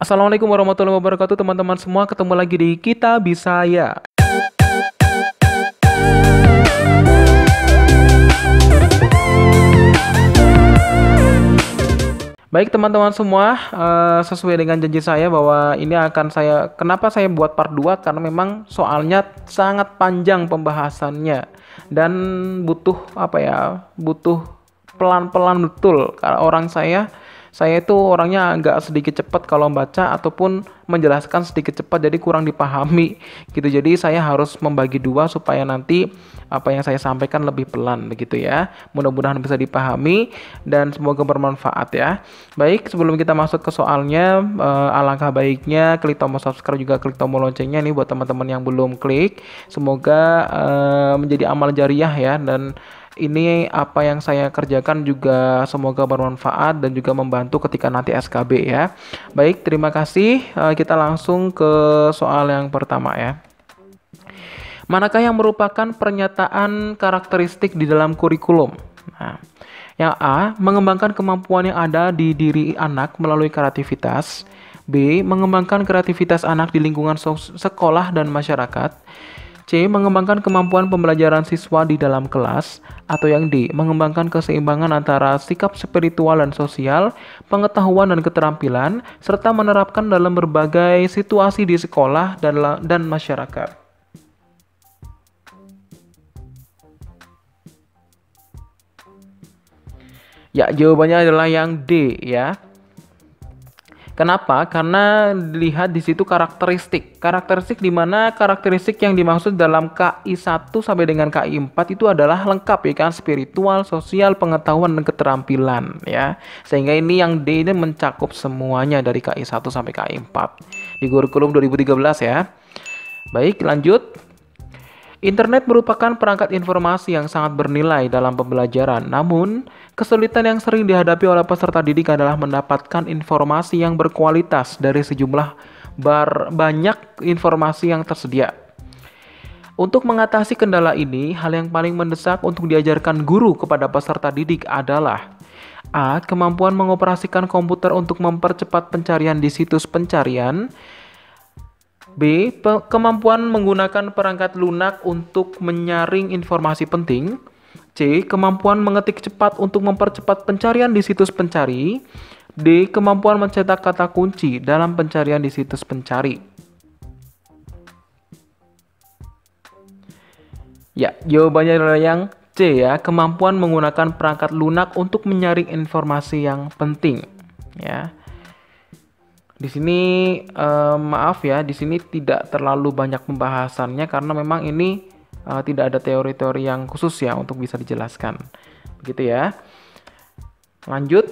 Assalamualaikum warahmatullahi wabarakatuh teman-teman semua, ketemu lagi di Kita Bisa Ya. Baik teman-teman semua, sesuai dengan janji saya bahwa ini akan kenapa saya buat part 2, karena memang soalnya sangat panjang pembahasannya dan butuh butuh pelan-pelan betul. Karena saya itu orangnya agak sedikit cepat kalau baca ataupun menjelaskan sedikit cepat, jadi kurang dipahami gitu. Jadi saya harus membagi dua supaya nanti apa yang saya sampaikan lebih pelan begitu ya. Mudah-mudahan bisa dipahami dan semoga bermanfaat ya. Baik, sebelum kita masuk ke soalnya, alangkah baiknya klik tombol subscribe, juga klik tombol loncengnya nih buat teman-teman yang belum klik. Semoga menjadi amal jariah ya, dan ini apa yang saya kerjakan juga semoga bermanfaat dan juga membantu ketika nanti SKB ya. Baik, terima kasih. Kita langsung ke soal yang pertama ya. Manakah yang merupakan pernyataan karakteristik di dalam kurikulum? Nah, yang A, mengembangkan kemampuan yang ada di diri anak melalui kreativitas. B, mengembangkan kreativitas anak di lingkungan sekolah dan masyarakat. C, mengembangkan kemampuan pembelajaran siswa di dalam kelas. Atau yang D, mengembangkan keseimbangan antara sikap spiritual dan sosial, pengetahuan dan keterampilan, serta menerapkan dalam berbagai situasi di sekolah dan masyarakat. Ya, jawabannya adalah yang D ya. Kenapa? Karena dilihat di situ karakteristik di mana karakteristik yang dimaksud dalam KI 1 sampai dengan KI 4 itu adalah lengkap ya kan, spiritual, sosial, pengetahuan dan keterampilan ya. Sehingga ini yang D ini mencakup semuanya dari KI 1 sampai KI 4 di kurikulum 2013 ya. Baik, lanjut. Internet merupakan perangkat informasi yang sangat bernilai dalam pembelajaran. Namun, kesulitan yang sering dihadapi oleh peserta didik adalah mendapatkan informasi yang berkualitas dari sejumlah banyak informasi yang tersedia. Untuk mengatasi kendala ini, hal yang paling mendesak untuk diajarkan guru kepada peserta didik adalah A. Kemampuan mengoperasikan komputer untuk mempercepat pencarian di situs pencarian. B. Kemampuan menggunakan perangkat lunak untuk menyaring informasi penting. C. Kemampuan mengetik cepat untuk mempercepat pencarian di situs pencari. D. Kemampuan mencetak kata kunci dalam pencarian di situs pencari. Ya, jawabannya adalah yang C ya, kemampuan menggunakan perangkat lunak untuk menyaring informasi yang penting ya. Di sini maaf ya, di sini tidak terlalu banyak pembahasannya karena memang ini tidak ada teori-teori yang khusus ya untuk bisa dijelaskan. Begitu ya. Lanjut.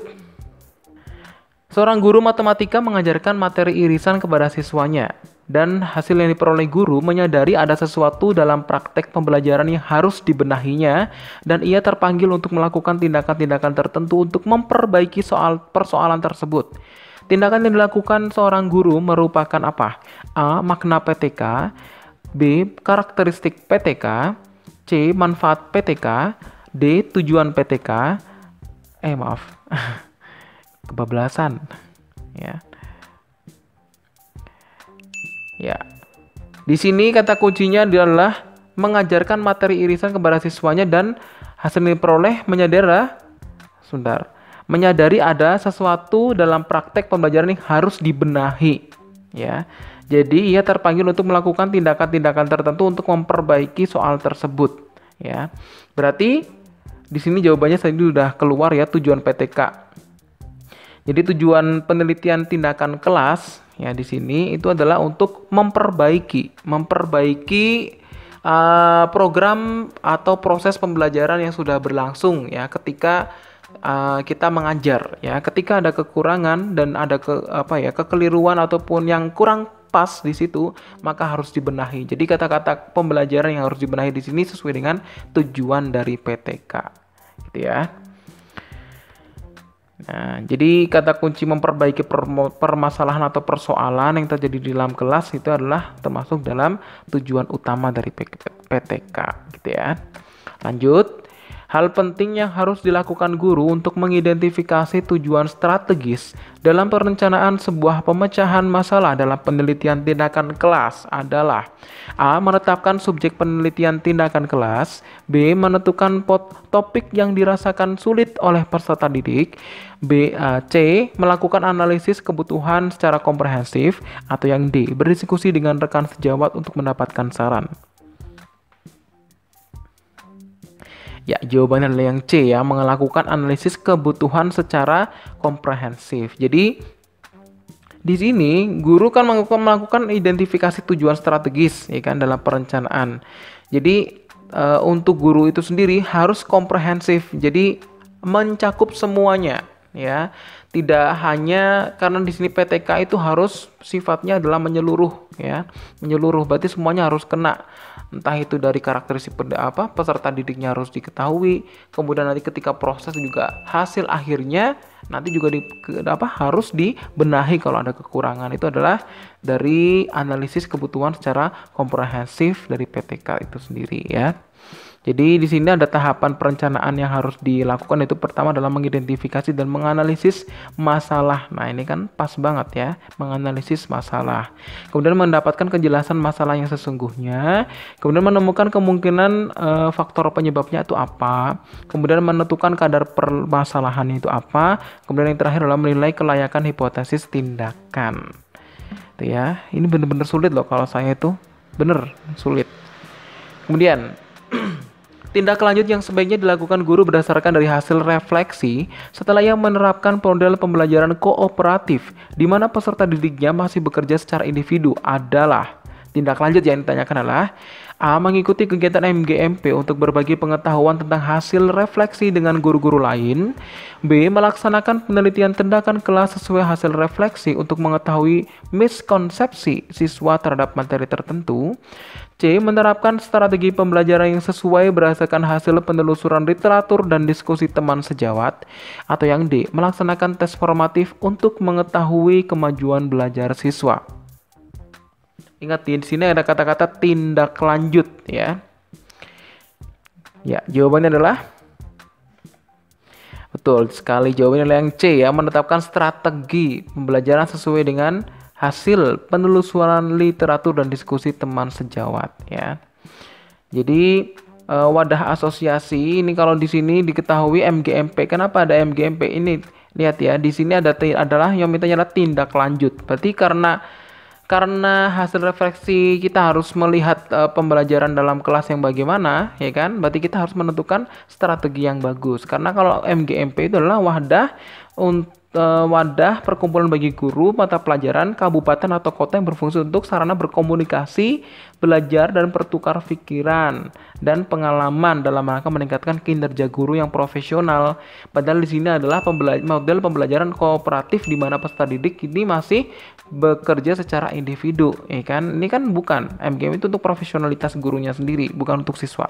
Seorang guru matematika mengajarkan materi irisan kepada siswanya, dan hasil yang diperoleh guru menyadari ada sesuatu dalam praktek pembelajaran yang harus dibenahinya, dan ia terpanggil untuk melakukan tindakan-tindakan tertentu untuk memperbaiki persoalan tersebut. Tindakan yang dilakukan seorang guru merupakan apa? A. Makna PTK. B. Karakteristik PTK. C. Manfaat PTK. D. Tujuan PTK. Kebablasan. Ya. Di sini kata kuncinya adalah mengajarkan materi irisan kepada siswanya dan hasil yang diperoleh menyadari ada sesuatu dalam praktek pembelajaran yang harus dibenahi ya. Jadi ia terpanggil untuk melakukan tindakan-tindakan tertentu untuk memperbaiki soal tersebut ya. Berarti di sini jawabannya tadi sudah keluar ya, tujuan PTK. Jadi tujuan penelitian tindakan kelas ya di sini itu adalah untuk memperbaiki program atau proses pembelajaran yang sudah berlangsung ya ketika kita mengajar ya. Ketika ada kekurangan dan ada kekeliruan ataupun yang kurang pas di situ, maka harus dibenahi. Jadi kata-kata pembelajaran yang harus dibenahi di sini sesuai dengan tujuan dari PTK gitu ya. Nah, jadi kata kunci memperbaiki permasalahan atau persoalan yang terjadi di dalam kelas itu adalah termasuk dalam tujuan utama dari PTK gitu ya. Lanjut. Hal penting yang harus dilakukan guru untuk mengidentifikasi tujuan strategis dalam perencanaan sebuah pemecahan masalah dalam penelitian tindakan kelas adalah A. Menetapkan subjek penelitian tindakan kelas, B. Menentukan topik yang dirasakan sulit oleh peserta didik, C. Melakukan analisis kebutuhan secara komprehensif, atau yang D. Berdiskusi dengan rekan sejawat untuk mendapatkan saran. Ya, jawabannya adalah yang C ya, melakukan analisis kebutuhan secara komprehensif. Jadi di sini guru kan melakukan identifikasi tujuan strategis ya kan dalam perencanaan. Jadi untuk guru itu sendiri harus komprehensif. Jadi mencakup semuanya ya. Tidak hanya karena di sini PTK itu harus sifatnya adalah menyeluruh ya. Menyeluruh berarti semuanya harus kena. Entah itu dari karakteristik peserta didiknya harus diketahui, kemudian nanti ketika proses juga hasil akhirnya nanti juga harus dibenahi kalau ada kekurangan. Itu adalah dari analisis kebutuhan secara komprehensif dari PTK itu sendiri ya. Jadi di sini ada tahapan perencanaan yang harus dilakukan, itu pertama adalah mengidentifikasi dan menganalisis masalah. Nah, ini kan pas banget ya, menganalisis masalah. Kemudian mendapatkan kejelasan masalah yang sesungguhnya, kemudian menemukan kemungkinan faktor penyebabnya itu apa, kemudian menentukan kadar permasalahannya itu apa, kemudian yang terakhir adalah menilai kelayakan hipotesis tindakan. Itu ya, ini benar-benar sulit loh kalau saya itu, bener sulit. Kemudian tindak lanjut yang sebaiknya dilakukan guru berdasarkan dari hasil refleksi setelah ia menerapkan model pembelajaran kooperatif di mana peserta didiknya masih bekerja secara individu adalah tindak lanjut yang ditanyakan adalah A. Mengikuti kegiatan MGMP untuk berbagi pengetahuan tentang hasil refleksi dengan guru-guru lain. B. Melaksanakan penelitian tindakan kelas sesuai hasil refleksi untuk mengetahui miskonsepsi siswa terhadap materi tertentu. C. Menerapkan strategi pembelajaran yang sesuai berdasarkan hasil penelusuran literatur dan diskusi teman sejawat. Atau yang D. Melaksanakan tes formatif untuk mengetahui kemajuan belajar siswa. Ingat di sini ada kata-kata tindak lanjut ya. Ya, jawabannya adalah betul sekali, jawabannya adalah yang C ya, menetapkan strategi pembelajaran sesuai dengan hasil penelusuran literatur dan diskusi teman sejawat ya. Jadi wadah asosiasi ini kalau di sini diketahui MGMP. Kenapa ada MGMP ini? Lihat ya, di sini adalah yang mintanya adalah tindak lanjut. Berarti karena hasil refleksi kita harus melihat pembelajaran dalam kelas yang bagaimana ya kan, berarti kita harus menentukan strategi yang bagus. Karena kalau MGMP itu adalah wadah perkumpulan bagi guru mata pelajaran kabupaten atau kota yang berfungsi untuk sarana berkomunikasi, belajar dan bertukar pikiran dan pengalaman dalam rangka meningkatkan kinerja guru yang profesional. Padahal di sini adalah model pembelajaran kooperatif di mana peserta didik ini masih bekerja secara individu, ya kan? Ini kan bukan MGM itu untuk profesionalitas gurunya sendiri, bukan untuk siswa.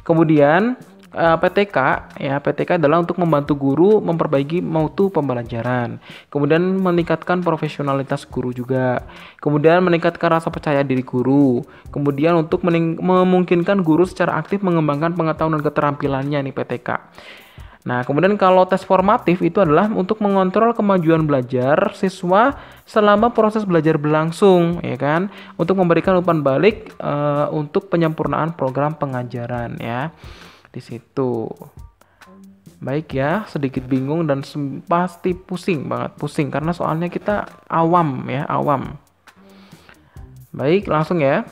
Kemudian PTK ya, PTK adalah untuk membantu guru memperbaiki mutu pembelajaran, kemudian meningkatkan profesionalitas guru juga, kemudian meningkatkan rasa percaya diri guru, kemudian untuk memungkinkan guru secara aktif mengembangkan pengetahuan dan keterampilannya nih PTK. Nah, kemudian kalau tes formatif itu adalah untuk mengontrol kemajuan belajar siswa selama proses belajar berlangsung, ya kan? Untuk memberikan umpan balik untuk penyempurnaan program pengajaran ya. Di situ. Baik ya, sedikit bingung dan pasti pusing karena soalnya kita awam ya, awam. Baik, langsung ya.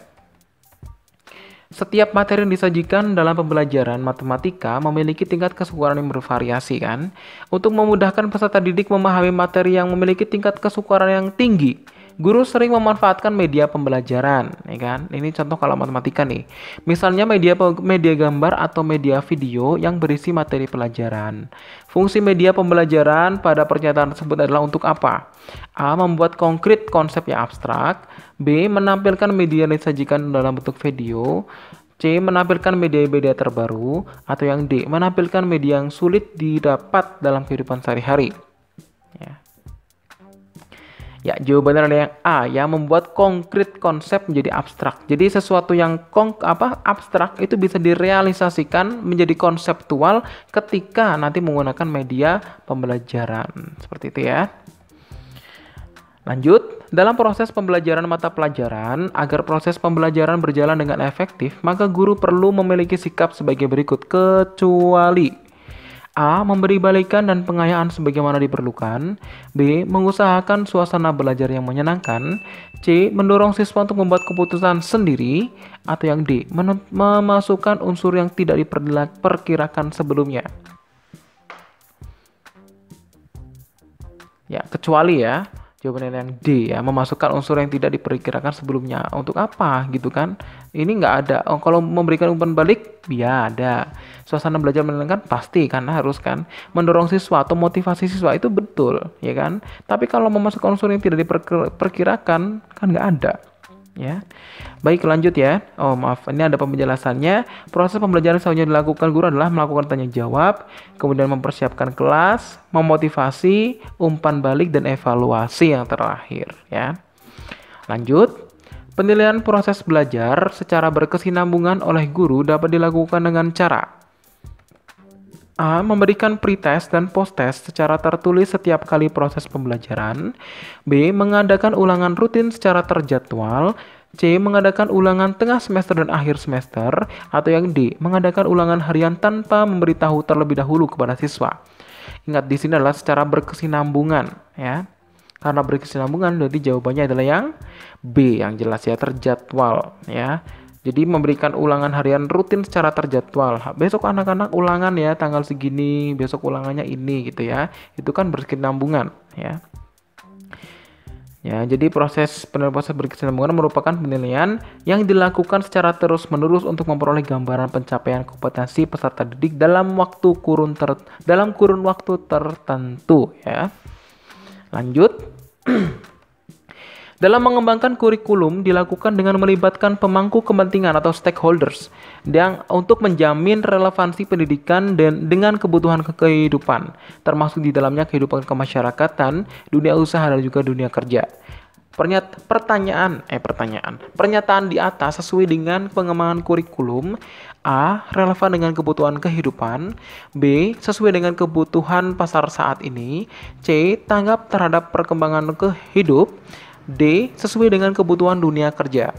Setiap materi yang disajikan dalam pembelajaran matematika memiliki tingkat kesukaran yang bervariasi kan. Untuk memudahkan peserta didik memahami materi yang memiliki tingkat kesukaran yang tinggi, guru sering memanfaatkan media pembelajaran, ya kan? Ini contoh kalau matematika nih. Misalnya media gambar atau media video yang berisi materi pelajaran. Fungsi media pembelajaran pada pernyataan tersebut adalah untuk apa? A. Membuat konkret konsep yang abstrak. B. Menampilkan media yang disajikan dalam bentuk video. C. Menampilkan media-media terbaru. Atau yang D. Menampilkan media yang sulit didapat dalam kehidupan sehari-hari. Ya. Ya, jawabannya adalah yang A, ya, membuat konkret konsep menjadi abstrak. Jadi sesuatu yang abstrak itu bisa direalisasikan menjadi konseptual ketika nanti menggunakan media pembelajaran. Seperti itu ya. Lanjut, dalam proses pembelajaran mata pelajaran, agar proses pembelajaran berjalan dengan efektif, maka guru perlu memiliki sikap sebagai berikut, kecuali A. Memberi balikan dan pengayaan sebagaimana diperlukan. B. Mengusahakan suasana belajar yang menyenangkan. C. Mendorong siswa untuk membuat keputusan sendiri. Atau yang D. Memasukkan unsur yang tidak diperkirakan sebelumnya. Ya, kecuali ya. Jawabannya yang D ya, memasukkan unsur yang tidak diperkirakan sebelumnya. Untuk apa gitu kan? Ini nggak ada. Oh, kalau memberikan umpan balik, ya ada. Suasana belajar menyenangkan pasti karena harus kan. Mendorong siswa atau motivasi siswa itu betul, ya kan? Tapi kalau memasukkan unsur yang tidak diperkirakan, kan nggak ada. Ya, baik lanjut ya. Oh maaf, ini ada penjelasannya. Proses pembelajaran selanjutnya dilakukan guru adalah melakukan tanya jawab, kemudian mempersiapkan kelas, memotivasi, umpan balik dan evaluasi yang terakhir. Ya, lanjut. Penilaian proses belajar secara berkesinambungan oleh guru dapat dilakukan dengan cara A. Memberikan pretest dan posttest secara tertulis setiap kali proses pembelajaran. B. Mengadakan ulangan rutin secara terjadwal. C. Mengadakan ulangan tengah semester dan akhir semester. Atau yang D. Mengadakan ulangan harian tanpa memberitahu terlebih dahulu kepada siswa. Ingat di sini adalah secara berkesinambungan ya. Karena berkesinambungan berarti jawabannya adalah yang B, yang jelas ya, terjadwal ya. Jadi memberikan ulangan harian rutin secara terjadwal. Besok anak-anak ulangan ya tanggal segini, besok ulangannya ini gitu ya. Itu kan berkesinambungan ya. Ya, jadi proses berkesinambungan merupakan penilaian yang dilakukan secara terus-menerus untuk memperoleh gambaran pencapaian kompetensi peserta didik dalam kurun waktu tertentu ya. Lanjut. Dalam mengembangkan kurikulum dilakukan dengan melibatkan pemangku kepentingan atau stakeholders yang untuk menjamin relevansi pendidikan dan dengan kebutuhan kehidupan, termasuk di dalamnya kehidupan kemasyarakatan, dunia usaha dan juga dunia kerja. Pernyataan di atas sesuai dengan pengembangan kurikulum. A. Relevan dengan kebutuhan kehidupan. B. Sesuai dengan kebutuhan pasar saat ini. C. Tanggap terhadap perkembangan kehidup. D. Sesuai dengan kebutuhan dunia kerja.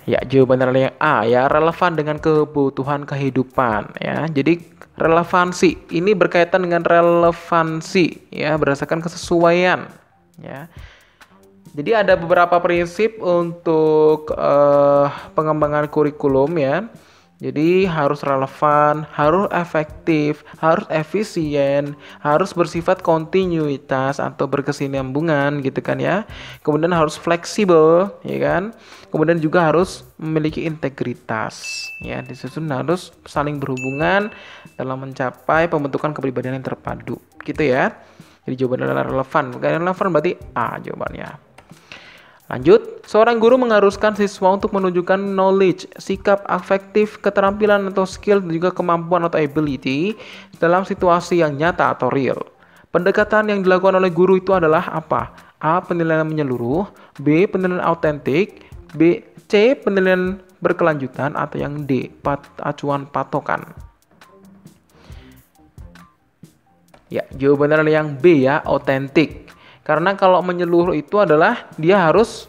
Ya, jawabannya adalah yang A ya, relevan dengan kebutuhan kehidupan ya. Jadi relevansi ini berkaitan dengan relevansi ya, berdasarkan kesesuaian ya. Jadi ada beberapa prinsip untuk pengembangan kurikulum ya. Jadi harus relevan, harus efektif, harus efisien, harus bersifat kontinuitas atau berkesinambungan gitu kan ya. Kemudian harus fleksibel ya kan. Kemudian juga harus memiliki integritas ya. Disusun harus saling berhubungan dalam mencapai pembentukan kepribadian yang terpadu gitu ya. Jadi jawabannya adalah relevan. Bukan relevan berarti A jawabannya. Lanjut, seorang guru mengharuskan siswa untuk menunjukkan knowledge, sikap afektif, keterampilan atau skill, dan juga kemampuan atau ability dalam situasi yang nyata atau real. Pendekatan yang dilakukan oleh guru itu adalah apa? A. Penilaian menyeluruh. B. Penilaian autentik. C. Penilaian berkelanjutan. Atau yang D. Acuan patokan. Ya, jawabannya adalah yang B ya, autentik. Karena kalau menyeluruh itu adalah dia harus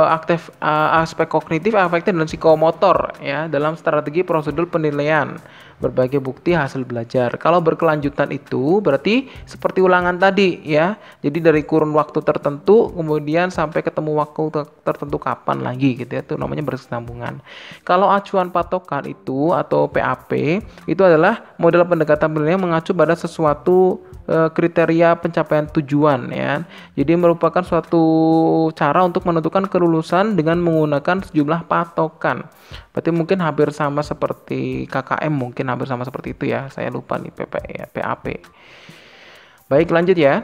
aktif aspek kognitif, afektif dan psikomotor ya dalam strategi prosedur penilaian berbagai bukti hasil belajar. Kalau berkelanjutan itu berarti seperti ulangan tadi ya. Jadi dari kurun waktu tertentu kemudian sampai ketemu waktu tertentu kapan lagi gitu ya. Itu namanya berkesinambungan. Kalau acuan patokan itu atau PAP itu adalah model pendekatan penilaian mengacu pada sesuatu kriteria pencapaian tujuan ya. Jadi merupakan suatu cara untuk menentukan kelulusan dengan menggunakan sejumlah patokan. Berarti mungkin hampir sama seperti KKM, mungkin hampir sama seperti itu ya. Saya lupa nih PAP. Baik, lanjut ya.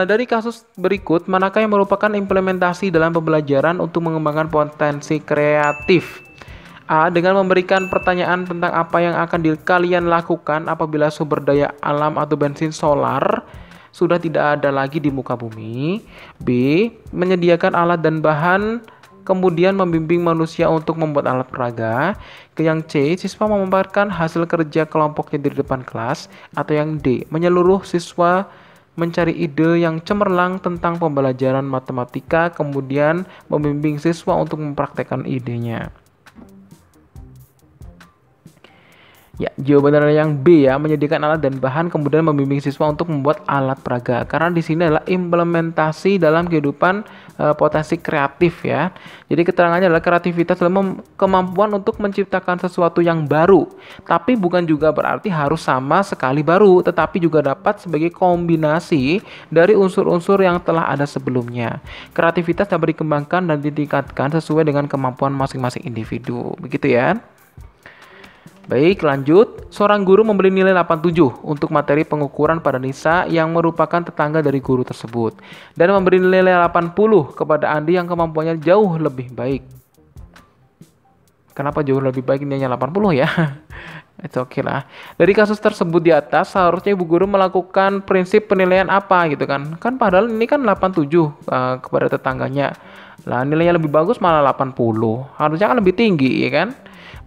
Dari kasus berikut, manakah yang merupakan implementasi dalam pembelajaran untuk mengembangkan potensi kreatif? A. Dengan memberikan pertanyaan tentang apa yang akan kalian lakukan apabila sumber daya alam atau bensin solar sudah tidak ada lagi di muka bumi. B. Menyediakan alat dan bahan, kemudian membimbing manusia untuk membuat alat peraga. Yang C. Siswa memaparkan hasil kerja kelompoknya di depan kelas. Atau yang D. Menyeluruh siswa mencari ide yang cemerlang tentang pembelajaran matematika, kemudian membimbing siswa untuk mempraktekkan idenya. Ya, jawabannya yang B ya, menyediakan alat dan bahan kemudian membimbing siswa untuk membuat alat peraga. Karena di sini adalah implementasi dalam kehidupan potensi kreatif ya. Jadi keterangannya adalah kreativitas dalam kemampuan untuk menciptakan sesuatu yang baru. Tapi bukan juga berarti harus sama sekali baru, tetapi juga dapat sebagai kombinasi dari unsur-unsur yang telah ada sebelumnya. Kreativitas dapat dikembangkan dan ditingkatkan sesuai dengan kemampuan masing-masing individu. Begitu ya. Baik, lanjut. Seorang guru memberi nilai 87 untuk materi pengukuran pada Nisa yang merupakan tetangga dari guru tersebut, dan memberi nilai 80 kepada Andi yang kemampuannya jauh lebih baik. Kenapa jauh lebih baik nilainya 80 ya? It's okay lah. Dari kasus tersebut di atas, seharusnya ibu guru melakukan prinsip penilaian apa gitu kan? Kan padahal ini kan 87 kepada tetangganya. Lah nilainya lebih bagus malah 80. Harusnya kan lebih tinggi ya kan?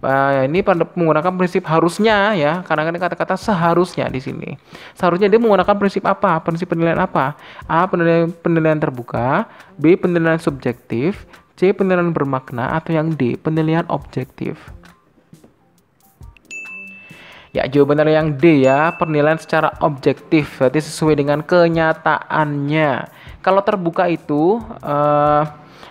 Ini menggunakan prinsip harusnya ya, karena kan kata-kata seharusnya di sini. Seharusnya dia menggunakan prinsip apa? Prinsip penilaian apa? A. Penilaian terbuka, B. Penilaian subjektif, C. Penilaian bermakna, atau yang D. Penilaian objektif. Ya, jawabannya yang D ya, penilaian secara objektif, berarti sesuai dengan kenyataannya. Kalau terbuka itu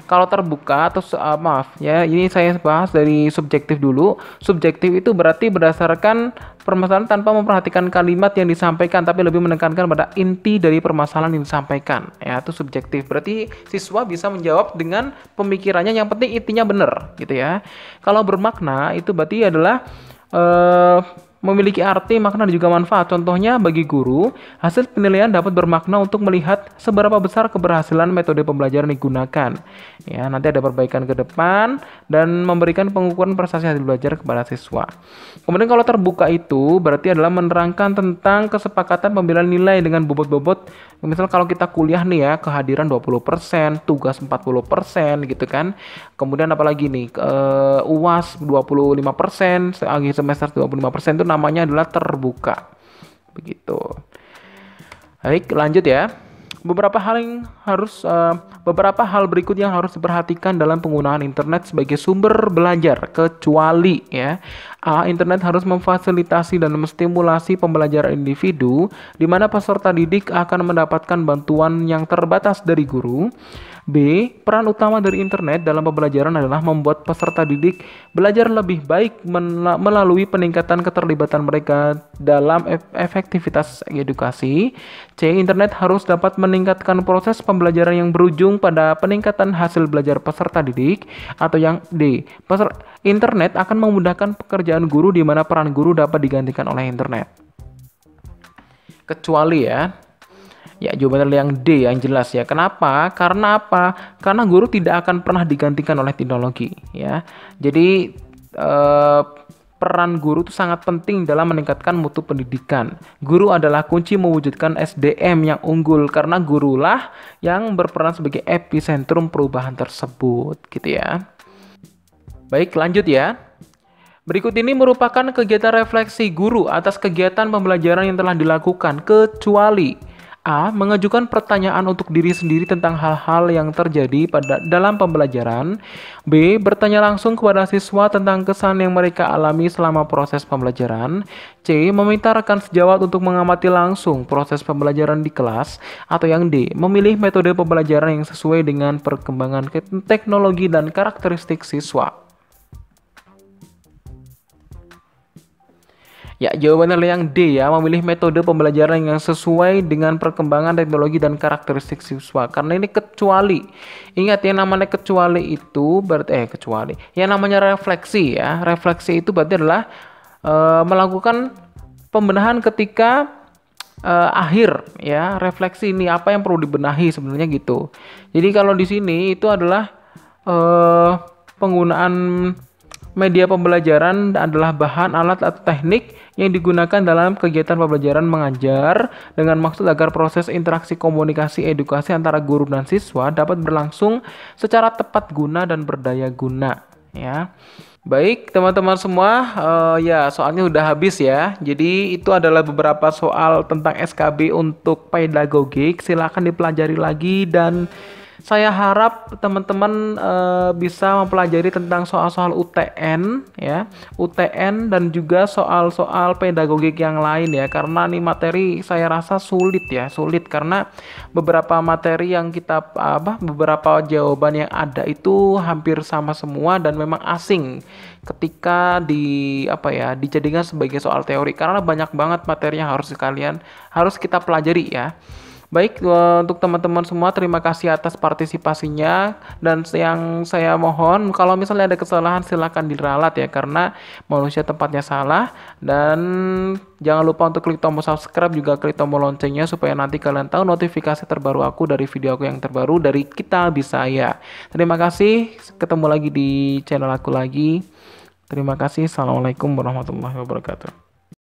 kalau terbuka atau maaf ya, ini saya bahas dari subjektif dulu. Subjektif itu berarti berdasarkan permasalahan tanpa memperhatikan kalimat yang disampaikan, tapi lebih menekankan pada inti dari permasalahan yang disampaikan. Ya, itu subjektif. Berarti siswa bisa menjawab dengan pemikirannya, yang penting intinya benar gitu ya. Kalau bermakna itu berarti adalah memiliki arti, makna, dan juga manfaat. Contohnya bagi guru, hasil penilaian dapat bermakna untuk melihat seberapa besar keberhasilan metode pembelajaran digunakan. Ya, nanti ada perbaikan ke depan dan memberikan pengukuran prestasi hasil belajar kepada siswa. Kemudian kalau terbuka itu berarti adalah menerangkan tentang kesepakatan pemilihan nilai dengan bobot-bobot. Misal kalau kita kuliah nih ya, kehadiran 20%, tugas 40% gitu kan. Kemudian apalagi nih, UAS 25%, akhir semester 25% itu namanya adalah terbuka. Begitu. Baik, lanjut ya. Beberapa hal berikut yang harus diperhatikan dalam penggunaan internet sebagai sumber belajar, kecuali ya. A. Internet harus memfasilitasi dan menstimulasi pembelajaran individu, di mana peserta didik akan mendapatkan bantuan yang terbatas dari guru. B. Peran utama dari internet dalam pembelajaran adalah membuat peserta didik belajar lebih baik melalui peningkatan keterlibatan mereka dalam efektivitas edukasi. C. Internet harus dapat meningkatkan proses pembelajaran yang berujung pada peningkatan hasil belajar peserta didik. Atau yang D. Internet akan memudahkan pekerjaan guru, di mana peran guru dapat digantikan oleh internet. Kecuali ya. Ya, jawabannya yang D yang jelas ya. Kenapa? Karena apa? Karena guru tidak akan pernah digantikan oleh teknologi ya. Jadi peran guru itu sangat penting dalam meningkatkan mutu pendidikan. Guru adalah kunci mewujudkan SDM yang unggul, karena gurulah yang berperan sebagai epicentrum perubahan tersebut gitu ya. Baik, lanjut ya. Berikut ini merupakan kegiatan refleksi guru atas kegiatan pembelajaran yang telah dilakukan, kecuali A. Mengajukan pertanyaan untuk diri sendiri tentang hal-hal yang terjadi dalam pembelajaran. B. Bertanya langsung kepada siswa tentang kesan yang mereka alami selama proses pembelajaran. C. Meminta rekan sejawat untuk mengamati langsung proses pembelajaran di kelas. Atau yang D. Memilih metode pembelajaran yang sesuai dengan perkembangan teknologi dan karakteristik siswa. Ya, jawabannya adalah yang D ya, memilih metode pembelajaran yang sesuai dengan perkembangan teknologi dan karakteristik siswa. Karena ini kecuali. Ingat, yang namanya kecuali itu berarti kecuali. Yang namanya refleksi ya. Refleksi itu berarti adalah melakukan pembenahan ketika akhir ya. Refleksi ini apa yang perlu dibenahi sebenarnya gitu. Jadi kalau di sini itu adalah penggunaan Media pembelajaran adalah bahan, alat, atau teknik yang digunakan dalam kegiatan pembelajaran mengajar dengan maksud agar proses interaksi komunikasi edukasi antara guru dan siswa dapat berlangsung secara tepat guna dan berdaya guna, ya. Baik, teman-teman semua, ya soalnya udah habis ya. Jadi itu adalah beberapa soal tentang SKB untuk pedagogik. Silakan dipelajari lagi dan saya harap teman-teman bisa mempelajari tentang soal-soal UTN ya, UTN dan juga soal-soal pedagogik yang lain ya. Karena nih materi saya rasa sulit ya, sulit karena beberapa materi yang kita beberapa jawaban yang ada itu hampir sama semua dan memang asing ketika dijadikan sebagai soal teori karena banyak banget materi yang harus kita pelajari ya. Baik, untuk teman-teman semua terima kasih atas partisipasinya dan yang saya mohon kalau misalnya ada kesalahan silakan diralat ya karena manusia tempatnya salah dan jangan lupa untuk klik tombol subscribe juga klik tombol loncengnya supaya nanti kalian tahu notifikasi terbaru aku dari video aku yang terbaru dari Kita Bisa Ya. Terima kasih, ketemu lagi di channel aku lagi. Terima kasih. Assalamualaikum warahmatullahi wabarakatuh.